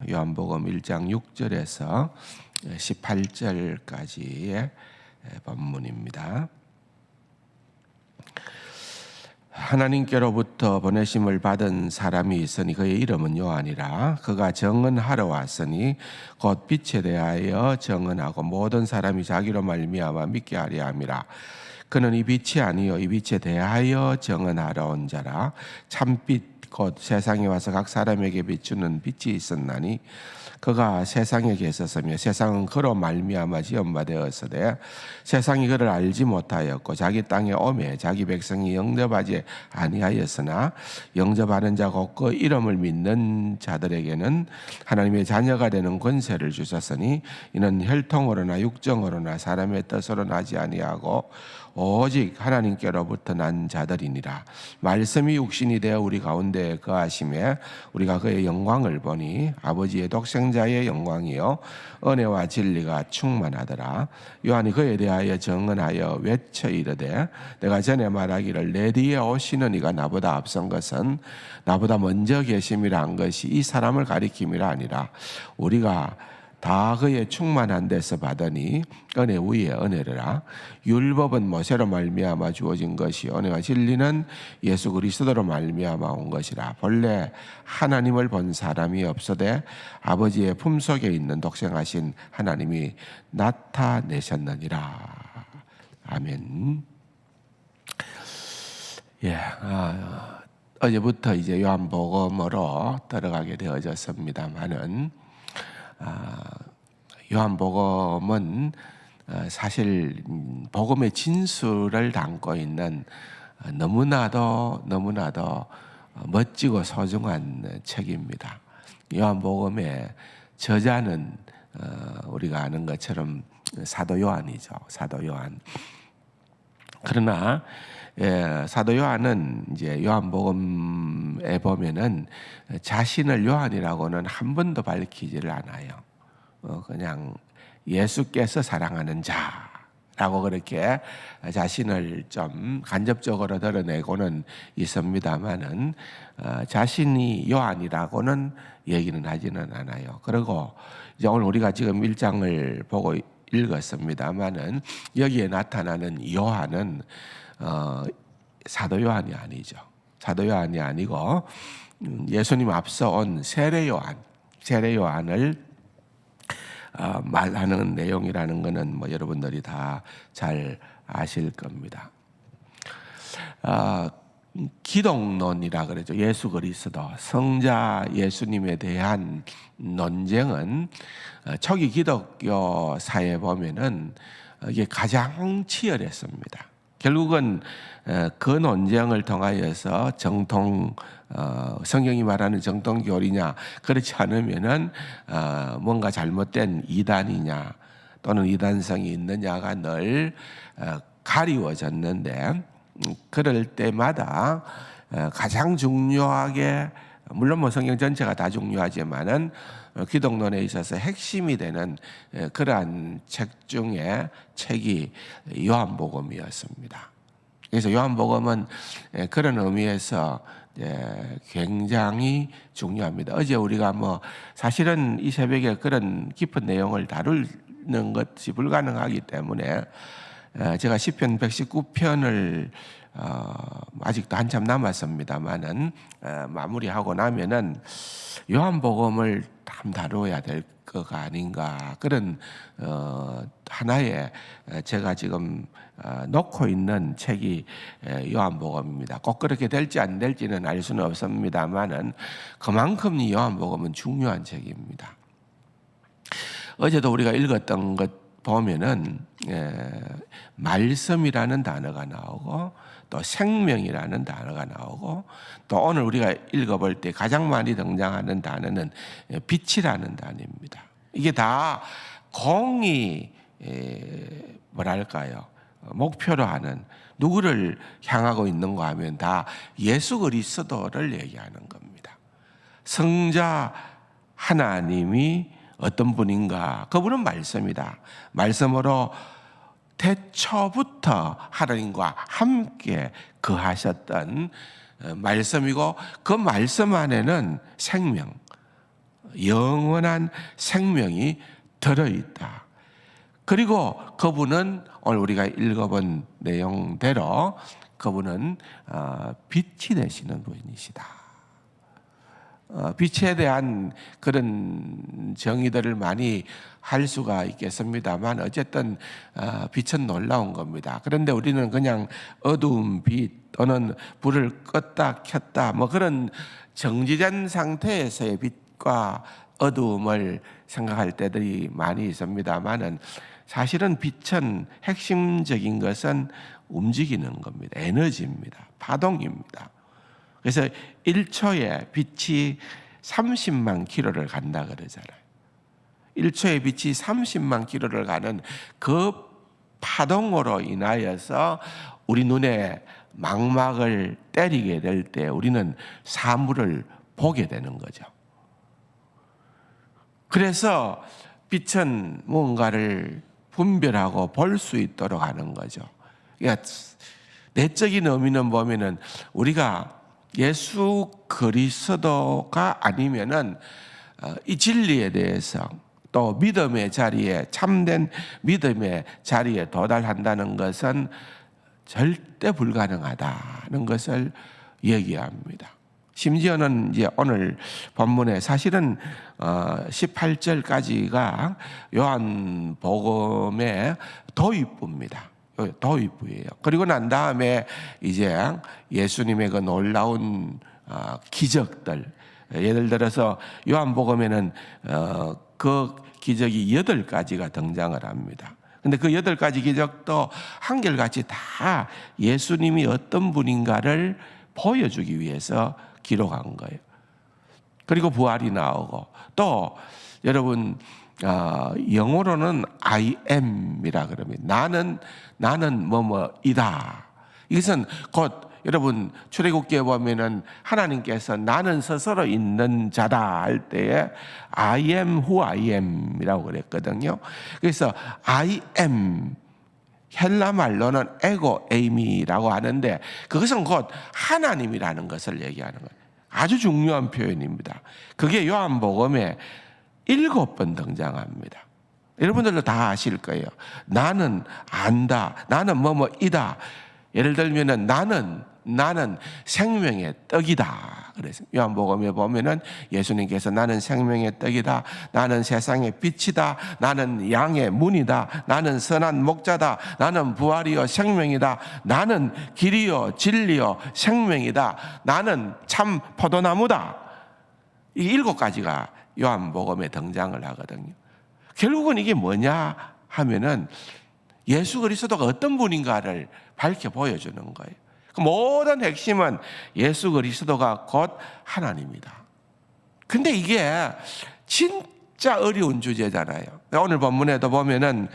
요한복음 1장 6절에서 18절까지의 본문입니다. 하나님께로부터 보내심을 받은 사람이 있으니 그의 이름은 요한이라. 그가 정언하러 왔으니 곧 빛에 대하여 정언하고 모든 사람이 자기로 말미암아 믿게 하려 함이라. 그는 이 빛이 아니요 이 빛에 대하여 정언하러 온 자라. 참빛 곧 세상에 와서 각 사람에게 비추는 빛이 있었나니 그가 세상에 계셨으며 세상은 그로 말미암아 지음바 되었으되 세상이 그를 알지 못하였고 자기 땅에 오매 자기 백성이 영접하지 아니하였으나 영접하는 자 곧 그 이름을 믿는 자들에게는 하나님의 자녀가 되는 권세를 주셨으니 이는 혈통으로나 육정으로나 사람의 뜻으로 나지 아니하고 오직 하나님께로부터 난 자들이니라. 말씀이 육신이 되어 우리 가운데 거하심에 우리가 그의 영광을 보니 아버지의 독생자의 영광이요 은혜와 진리가 충만하더라. 요한이 그에 대하여 정언하여 외쳐 이르되 내가 전에 말하기를 내 뒤에 오시는 이가 나보다 앞선 것은 나보다 먼저 계심이라 한 것이 이 사람을 가리킴이라 아니라 우리가 다 그의 충만한 데서 받으니 은혜 위에 은혜라. 율법은 모세로 말미암아 주어진 것이 은혜와 진리는 예수 그리스도로 말미암아 온 것이라. 본래 하나님을 본 사람이 없어되 아버지의 품속에 있는 독생하신 하나님이 나타내셨느니라. 아멘. 어제부터 이제 요한복음으로 들어가게 되어졌습니다만은 요한복음은 사실 복음의 진수를 담고 있는 너무나도 멋지고 소중한 책입니다. 요한복음의 저자는 우리가 아는 것처럼 사도 요한이죠. 사도 요한. 그러나 사도 요한은 이제 요한복음에 보면은 자신을 요한이라고는 한 번도 밝히지를 않아요. 그냥 예수께서 사랑하는 자라고 그렇게 자신을 좀 간접적으로 드러내고는 있습니다만은 자신이 요한이라고는 얘기는 하지는 않아요. 그리고 이제 오늘 우리가 지금 1장을 보고 읽었습니다만은 여기에 나타나는 요한은 사도 요한이 아니죠. 사도 요한이 아니고 예수님 앞서 온 세례 요한을 말하는 내용이라는 것은 뭐 여러분들이 다 잘 아실 겁니다. 기독론이라 그러죠. 예수 그리스도 성자 예수님에 대한 논쟁은 초기 기독교사에 보면은 이게 가장 치열했습니다. 결국은 그 논쟁을 통하여서 정통 성경이 말하는 정통 교리냐 그렇지 않으면은 뭔가 잘못된 이단이냐 또는 이단성이 있느냐가 늘 가리워졌는데 그럴 때마다 가장 중요하게 물론 뭐 성경 전체가 다 중요하지만은 기독론에 있어서 핵심이 되는 그러한 책 중에 책이 요한복음이었습니다. 그래서 요한복음은 그런 의미에서 굉장히 중요합니다. 어제 우리가 뭐 사실은 이 새벽에 그런 깊은 내용을 다루는 것이 불가능하기 때문에 제가 시편 119편을 아직도 한참 남았습니다만은 마무리하고 나면은 요한복음을 참 다루어야 될 거가 아닌가 그런 하나의 제가 지금 놓고 있는 책이 요한복음입니다. 꼭 그렇게 될지 안 될지는 알 수는 없습니다만은 그만큼 이 요한복음은 중요한 책입니다. 어제도 우리가 읽었던 것 보면은 말씀이라는 단어가 나오고 또 생명이라는 단어가 나오고 또 오늘 우리가 읽어볼 때 가장 많이 등장하는 단어는 빛이라는 단어입니다. 이게 다 공이 뭐랄까요? 목표로 하는 누구를 향하고 있는가 하면 다 예수 그리스도를 얘기하는 겁니다. 성자 하나님이 어떤 분인가? 그분은 말씀이다. 말씀으로 태초부터 하나님과 함께 거하셨던 말씀이고 그 말씀 안에는 생명, 영원한 생명이 들어있다. 그리고 그분은 오늘 우리가 읽어본 내용대로 그분은 빛이 되시는 분이시다. 빛에 대한 그런 정의들을 많이 할 수가 있겠습니다만 어쨌든 빛은 놀라운 겁니다. 그런데 우리는 그냥 어두운 빛 또는 불을 껐다 켰다 뭐 그런 정지된 상태에서의 빛과 어두움을 생각할 때들이 많이 있습니다만은 사실은 빛은 핵심적인 것은 움직이는 겁니다. 에너지입니다. 파동입니다. 그래서 1초에 빛이 30만 킬로를 간다 그러잖아요. 1초에 빛이 30만 킬로를 가는 그 파동으로 인하여서 우리 눈에 망막을 때리게 될 때 우리는 사물을 보게 되는 거죠. 그래서 빛은 무언가를 분별하고 볼 수 있도록 하는 거죠. 그러니까 내적인 의미는 보면은 우리가 예수 그리스도가 아니면은 이 진리에 대해서 또 믿음의 자리에 참된 믿음의 자리에 도달한다는 것은 절대 불가능하다는 것을 얘기합니다. 심지어는 이제 오늘 본문에 사실은 18절까지가 요한복음의 도입부입니다. 도입부예요. 그리고 난 다음에 이제 예수님의 그 놀라운 기적들, 예를 들어서 요한복음에는 그 기적이 8가지가 등장을 합니다. 근데 그 8가지 기적도 한결같이 다 예수님이 어떤 분인가를 보여주기 위해서 기록한 거예요. 그리고 부활이 나오고 또 여러분 영어로는 I am이라 그럽니다. 나는 뭐뭐이다. 이것은 곧 여러분 출애굽기에 보면은 하나님께서 나는 스스로 있는 자다 할 때에 I am who I am이라고 그랬거든요. 그래서 I am 헬라 말로는 에고 에이미라고 하는데 그것은 곧 하나님이라는 것을 얘기하는 거예요. 아주 중요한 표현입니다. 그게 요한복음에 7번 등장합니다. 여러분들도 다 아실 거예요. 나는 안다. 나는 뭐뭐이다. 예를 들면은 나는 생명의 떡이다. 그래서 요한복음에 보면은 예수님께서 나는 생명의 떡이다. 나는 세상의 빛이다. 나는 양의 문이다. 나는 선한 목자다. 나는 부활이요 생명이다. 나는 길이요 진리요 생명이다. 나는 참 포도나무다. 이 7가지가 요한복음에 등장을 하거든요. 결국은 이게 뭐냐 하면은 예수 그리스도가 어떤 분인가를 밝혀 보여주는 거예요. 그 모든 핵심은 예수 그리스도가 곧 하나님이다. 근데 이게 진짜 어려운 주제잖아요. 오늘 본문에도 보면은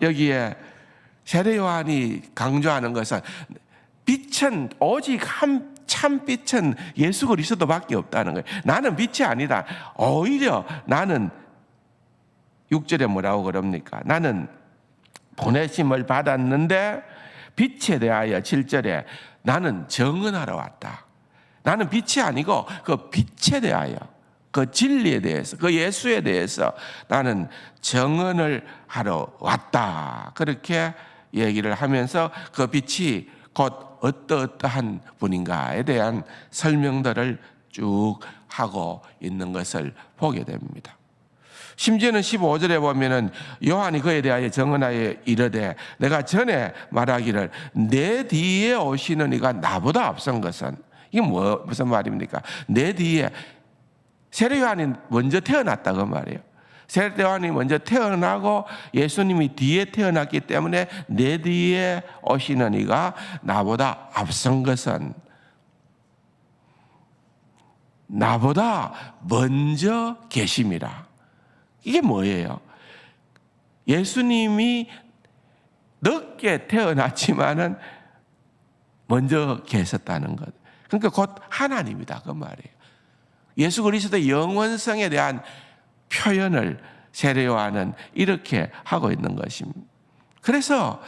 여기에 세례 요한이 강조하는 것은 빛은 오직 한 참 빛은 예수 그리스도밖에 없다는 거예요. 나는 빛이 아니다. 오히려 나는 6절에 뭐라고 그럽니까? 나는 보내심을 받았는데 빛에 대하여 7절에 나는 정언하러 왔다. 나는 빛이 아니고 그 빛에 대하여 그 진리에 대해서 그 예수에 대해서 나는 정언을 하러 왔다. 그렇게 얘기를 하면서 그 빛이 곧 어떠한 분인가에 대한 설명들을 쭉 하고 있는 것을 보게 됩니다. 심지어는 15절에 보면은 요한이 그에 대하여 정언하여 이르되 내가 전에 말하기를 내 뒤에 오시는 이가 나보다 앞선 것은 이게 무슨 말입니까? 내 뒤에 세례 요한이 먼저 태어났다 그 말이에요. 세례 요한이 먼저 태어나고 예수님이 뒤에 태어났기 때문에 내 뒤에 오시는 이가 나보다 앞선 것은 나보다 먼저 계심이라. 이게 뭐예요? 예수님이 늦게 태어났지만은 먼저 계셨다는 것. 그러니까 곧 하나님이다 그 말이에요. 예수 그리스도의 영원성에 대한 표현을 세례 요한은 이렇게 하고 있는 것입니다. 그래서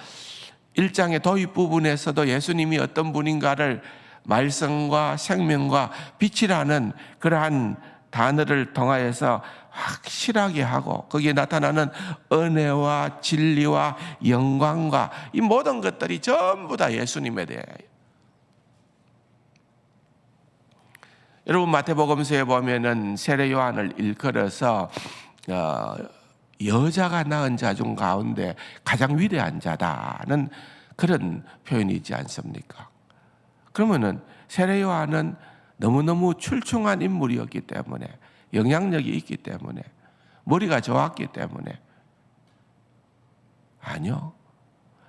1장의 도입 부분에서도 예수님이 어떤 분인가를 말씀과 생명과 빛이라는 그러한 단어를 통하여서 확실하게 하고 거기에 나타나는 은혜와 진리와 영광과 이 모든 것들이 전부 다 예수님에 대해요. 여러분 마태복음서에 보면은 세례 요한을 일컬어서 여자가 낳은 자 중 가운데 가장 위대한 자다는 그런 표현이 있지 않습니까? 그러면은 세례 요한은 너무너무 출중한 인물이었기 때문에, 영향력이 있기 때문에, 머리가 좋았기 때문에, 아니요.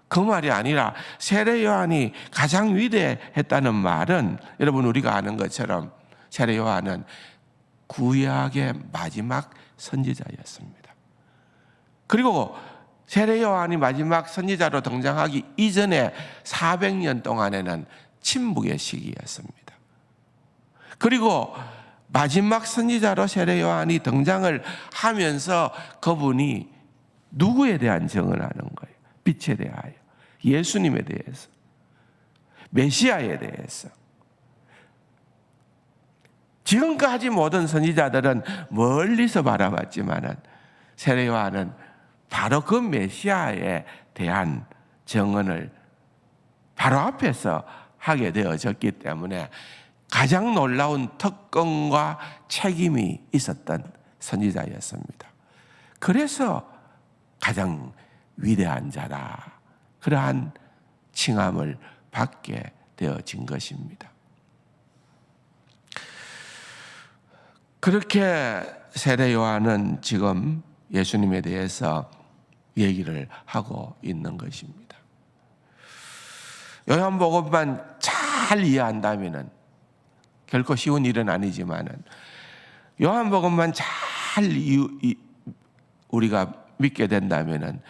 그 말이 아니라 세례 요한이 가장 위대했다는 말은 여러분 우리가 아는 것처럼 세례 요한은 구약의 마지막 선지자였습니다. 그리고 세례 요한이 마지막 선지자로 등장하기 이전에 400년 동안에는 침묵의 시기였습니다. 그리고 마지막 선지자로 세례 요한이 등장을 하면서 그분이 누구에 대한 증언을 하는 거예요? 빛에 대하여, 예수님에 대해서, 메시아에 대해서. 지금까지 모든 선지자들은 멀리서 바라봤지만은 세례 요한은 바로 그 메시아에 대한 증언을 바로 앞에서 하게 되어졌기 때문에 가장 놀라운 특권과 책임이 있었던 선지자였습니다. 그래서 가장 위대한 자다, 그러한 칭함을 받게 되어진 것입니다. 그렇게 세례 요한은 지금 예수님에 대해서 얘기를 하고 있는 것입니다. 요한복음만 잘 이해한다면은 결코 쉬운 일은 아니지만은 요한복음만 잘 우리가 믿게 된다면은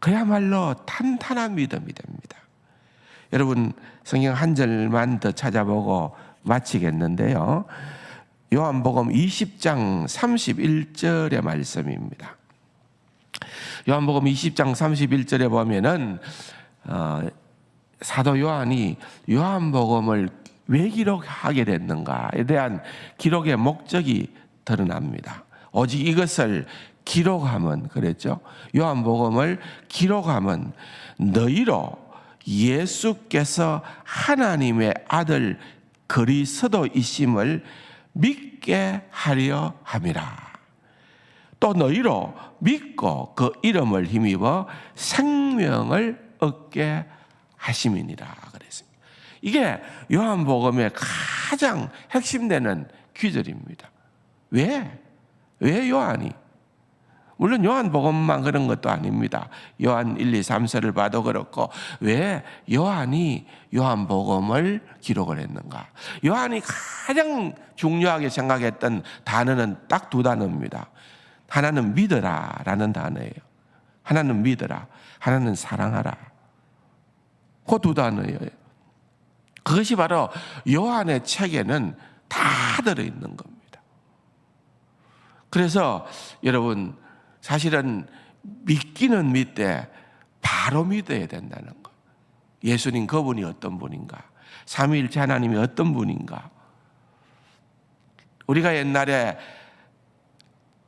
그야말로 탄탄한 믿음이 됩니다. 여러분 성경 한 절만 더 찾아보고 마치겠는데요. 요한복음 20장 31절의 말씀입니다. 요한복음 20장 31절에 보면은 사도 요한이 요한복음을 왜 기록하게 됐는가에 대한 기록의 목적이 드러납니다. 오직 이것을 기록함은, 그랬죠? 요한복음을 기록함은 너희로 예수께서 하나님의 아들 그리스도이심을 믿게 하려 함이라. 또 너희로 믿고 그 이름을 힘입어 생명을 얻게 하심이니라 그랬습니다. 이게 요한복음의 가장 핵심되는 귀절입니다. 왜 요한이? 물론 요한복음만 그런 것도 아닙니다. 요한 1, 2, 3서를 봐도 그렇고 왜 요한이 요한복음을 기록을 했는가? 요한이 가장 중요하게 생각했던 단어는 딱 두 단어입니다. 하나는 믿어라라는 단어예요. 하나는 믿어라, 하나는 사랑하라. 그 두 단어예요. 그것이 바로 요한의 책에는 다 들어있는 겁니다. 그래서 여러분 사실은 믿기는 믿되 바로 믿어야 된다는 것. 예수님 그분이 어떤 분인가? 삼위일체 하나님이 어떤 분인가? 우리가 옛날에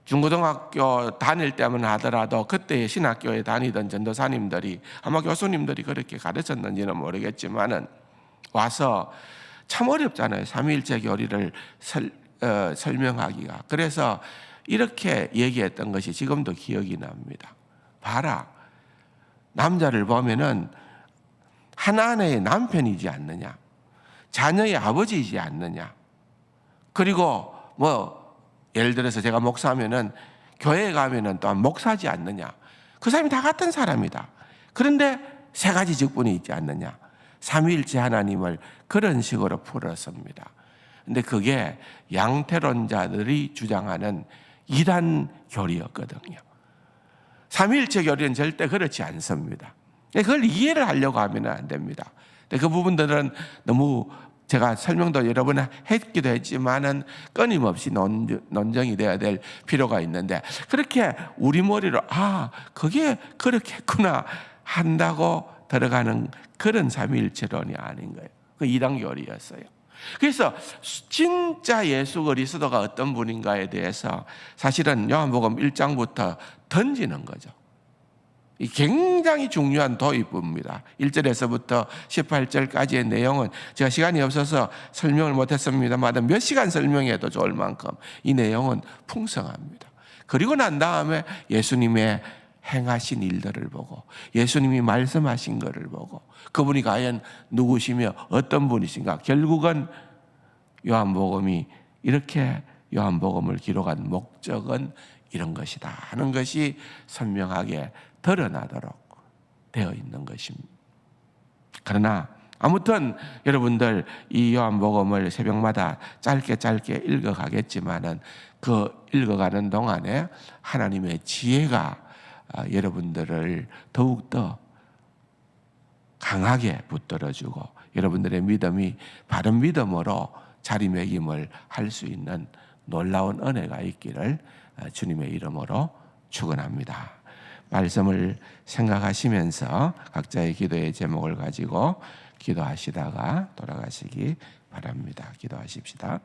중고등학교 다닐 때만 하더라도 그때 신학교에 다니던 전도사님들이, 아마 교수님들이 그렇게 가르쳤는지는 모르겠지만은 와서 참 어렵잖아요. 삼위일체 교리를 설명하기가. 그래서 이렇게 얘기했던 것이 지금도 기억이 납니다. 봐라, 남자를 보면은 한 아내의 남편이지 않느냐, 자녀의 아버지이지 않느냐, 그리고 예를 들어서 제가 목사하면은 교회에 가면은 또한 목사지 않느냐, 그 사람이 다 같은 사람이다. 그런데 세 가지 직분이 있지 않느냐. 삼위일체 하나님을 그런 식으로 풀었습니다. 근데 그게 양태론자들이 주장하는 이단 교리였거든요. 삼위일체 교리는 절대 그렇지 않습니다. 그걸 이해를 하려고 하면 안 됩니다. 그 부분들은 너무 제가 설명도 여러 번 했기도 했지만은 끊임없이 논쟁이 돼야 될 필요가 있는데, 그렇게 우리 머리로 그게 그렇게 했구나 한다고 들어가는 그런 삼위일체론이 아닌 거예요. 그 이단 교리였어요. 그래서 진짜 예수 그리스도가 어떤 분인가에 대해서 사실은 요한복음 1장부터 던지는 거죠. 이 굉장히 중요한 도입부입니다. 1절에서부터 18절까지의 내용은 제가 시간이 없어서 설명을 못했습니다만 몇 시간 설명해도 좋을 만큼 이 내용은 풍성합니다. 그리고 난 다음에 예수님의 행하신 일들을 보고 예수님이 말씀하신 것을 보고 그분이 과연 누구시며 어떤 분이신가, 결국은 요한복음이 이렇게 요한복음을 기록한 목적은 이런 것이다 하는 것이 선명하게 드러나도록 되어 있는 것입니다. 그러나 아무튼 여러분들 이 요한복음을 새벽마다 짧게 읽어가겠지만은 그 읽어가는 동안에 하나님의 지혜가 여러분들을 더욱더 강하게 붙들어주고 여러분들의 믿음이 바른 믿음으로 자리매김을 할 수 있는 놀라운 은혜가 있기를 주님의 이름으로 축원합니다. 말씀을 생각하시면서 각자의 기도의 제목을 가지고 기도하시다가 돌아가시기 바랍니다. 기도하십시다.